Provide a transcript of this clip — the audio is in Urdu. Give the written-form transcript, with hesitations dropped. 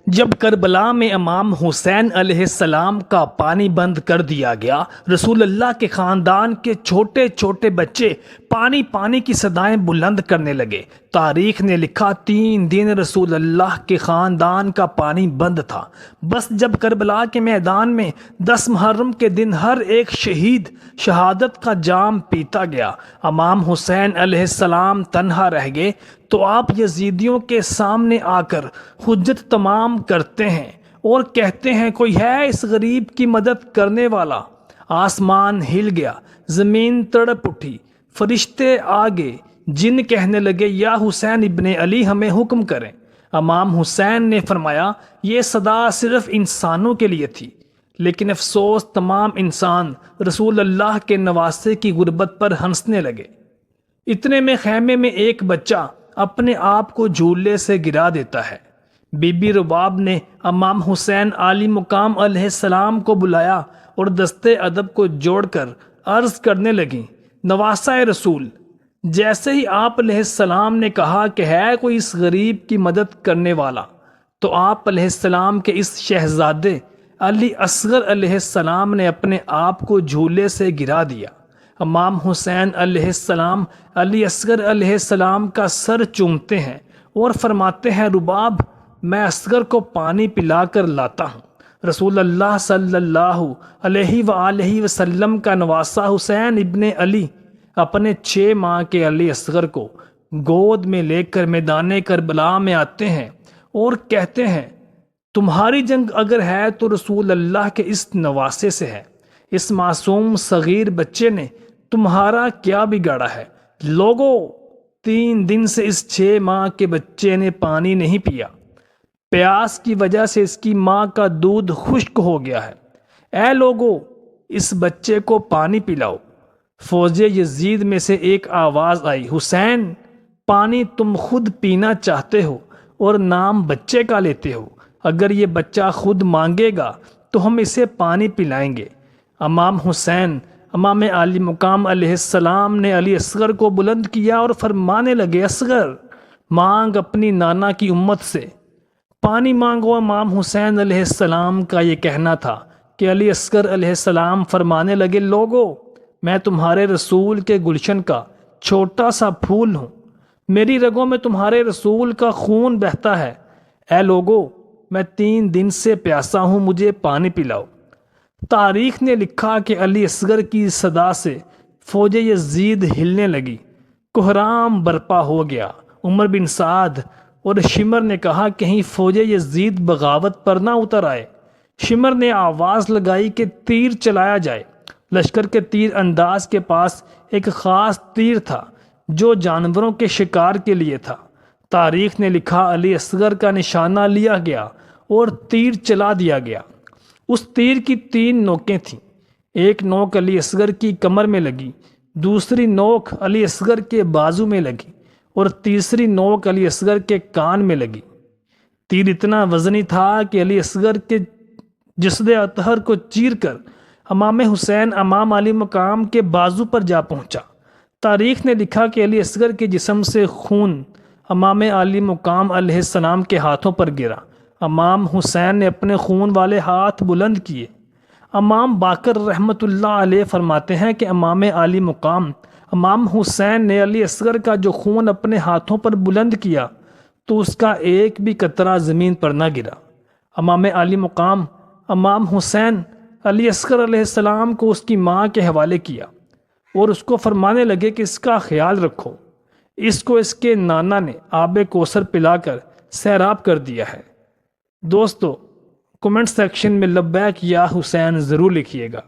جب کربلا میں امام حسین علیہ السلام کا پانی بند کر دیا گیا، رسول اللہ کے خاندان کے چھوٹے چھوٹے بچے پانی پانی کی صدائیں بلند کرنے لگے۔ تاریخ نے لکھا 3 دن رسول اللہ کے خاندان کا پانی بند تھا۔ بس جب کربلا کے میدان میں 10 محرم کے دن ہر ایک شہید شہادت کا جام پیتا گیا، امام حسین علیہ السلام تنہا رہ گئے، تو آپ یزیدیوں کے سامنے آ کر حجت تمام کرتے ہیں اور کہتے ہیں، کوئی ہے اس غریب کی مدد کرنے والا؟ آسمان ہل گیا، زمین تڑپ اٹھی، فرشتے آگے، جن کہنے لگے، یا حسین ابن علی ہمیں حکم کریں۔ امام حسین نے فرمایا، یہ صدا صرف انسانوں کے لیے تھی، لیکن افسوس تمام انسان رسول اللہ کے نواسے کی غربت پر ہنسنے لگے۔ اتنے میں خیمے میں ایک بچہ اپنے آپ کو جھولے سے گرا دیتا ہے۔ بی بی رباب نے امام حسین عالی مقام علیہ السلام کو بلایا اور دستے ادب کو جوڑ کر عرض کرنے لگیں، نواسہ رسول، جیسے ہی آپ علیہ السلام نے کہا کہ ہے کوئی اس غریب کی مدد کرنے والا، تو آپ علیہ السلام کے اس شہزادے علی اصغر علیہ السلام نے اپنے آپ کو جھولے سے گرا دیا۔ امام حسین علیہ السلام علی اصغر علیہ السلام کا سر چومتے ہیں اور فرماتے ہیں، رباب، میں اصغر کو پانی پلا کر لاتا ہوں۔ رسول اللہ صلی اللہ علیہ وآلہ وسلم کا نواسہ حسین ابن علی اپنے 6 ماہ کے علی اصغر کو گود میں لے کر میدان کربلا میں آتے ہیں اور کہتے ہیں، تمہاری جنگ اگر ہے تو رسول اللہ کے اس نواسے سے ہے۔ اس معصوم صغیر بچے نے تمہارا کیا بگاڑا ہے؟ لوگوں، 3 دن سے اس 6 ماہ کے بچے نے پانی نہیں پیا، پیاس کی وجہ سے اس کی ماں کا دودھ خشک ہو گیا ہے۔ اے لوگوں، اس بچے کو پانی پلاؤ۔ فوج یزید میں سے ایک آواز آئی، حسین، پانی تم خود پینا چاہتے ہو اور نام بچے کا لیتے ہو، اگر یہ بچہ خود مانگے گا تو ہم اسے پانی پلائیں گے۔ امام حسین امام عالی مقام علیہ السلام نے علی اصغر کو بلند کیا اور فرمانے لگے، اصغر، مانگ اپنی نانا کی امت سے پانی مانگو۔ امام حسین علیہ السلام کا یہ کہنا تھا کہ علی اصغر علیہ السلام فرمانے لگے، لوگوں، میں تمہارے رسول کے گلشن کا چھوٹا سا پھول ہوں، میری رگوں میں تمہارے رسول کا خون بہتا ہے۔ اے لوگوں، میں 3 دن سے پیاسا ہوں، مجھے پانی پلاؤ۔ تاریخ نے لکھا کہ علی اصغر کی صدا سے فوج یزید ہلنے لگی، کوہرام برپا ہو گیا۔ عمر بن سعد اور شمر نے کہا، کہیں فوج یزید بغاوت پر نہ اتر آئے۔ شمر نے آواز لگائی کہ تیر چلایا جائے۔ لشکر کے تیر انداز کے پاس ایک خاص تیر تھا جو جانوروں کے شکار کے لیے تھا۔ تاریخ نے لکھا، علی اصغر کا نشانہ لیا گیا اور تیر چلا دیا گیا۔ اس تیر کی 3 نوکیں تھیں، ایک نوک علی اصغر کی کمر میں لگی، دوسری نوک علی اصغر کے بازو میں لگی اور تیسری نوک علی اصغر کے کان میں لگی۔ تیر اتنا وزنی تھا کہ علی اصغر کے جسد اطہر کو چیر کر امام حسین امام علی مقام کے بازو پر جا پہنچا۔ تاریخ نے لکھا کہ علی اصغر کے جسم سے خون امام علی مقام علیہ السلام کے ہاتھوں پر گرا۔ امام حسین نے اپنے خون والے ہاتھ بلند کیے۔ امام باقر رحمۃ اللہ علیہ فرماتے ہیں کہ امام علی مقام امام حسین نے علی اصغر کا جو خون اپنے ہاتھوں پر بلند کیا تو اس کا ایک بھی قطرہ زمین پر نہ گرا۔ امام علی مقام امام حسین علی اصغر علیہ السلام کو اس کی ماں کے حوالے کیا اور اس کو فرمانے لگے کہ اس کا خیال رکھو، اس کو اس کے نانا نے آب کوثر پلا کر سیراب کر دیا ہے۔ دوستو، کمنٹ سیکشن میں لبیک یا حسین ضرور لکھیے گا۔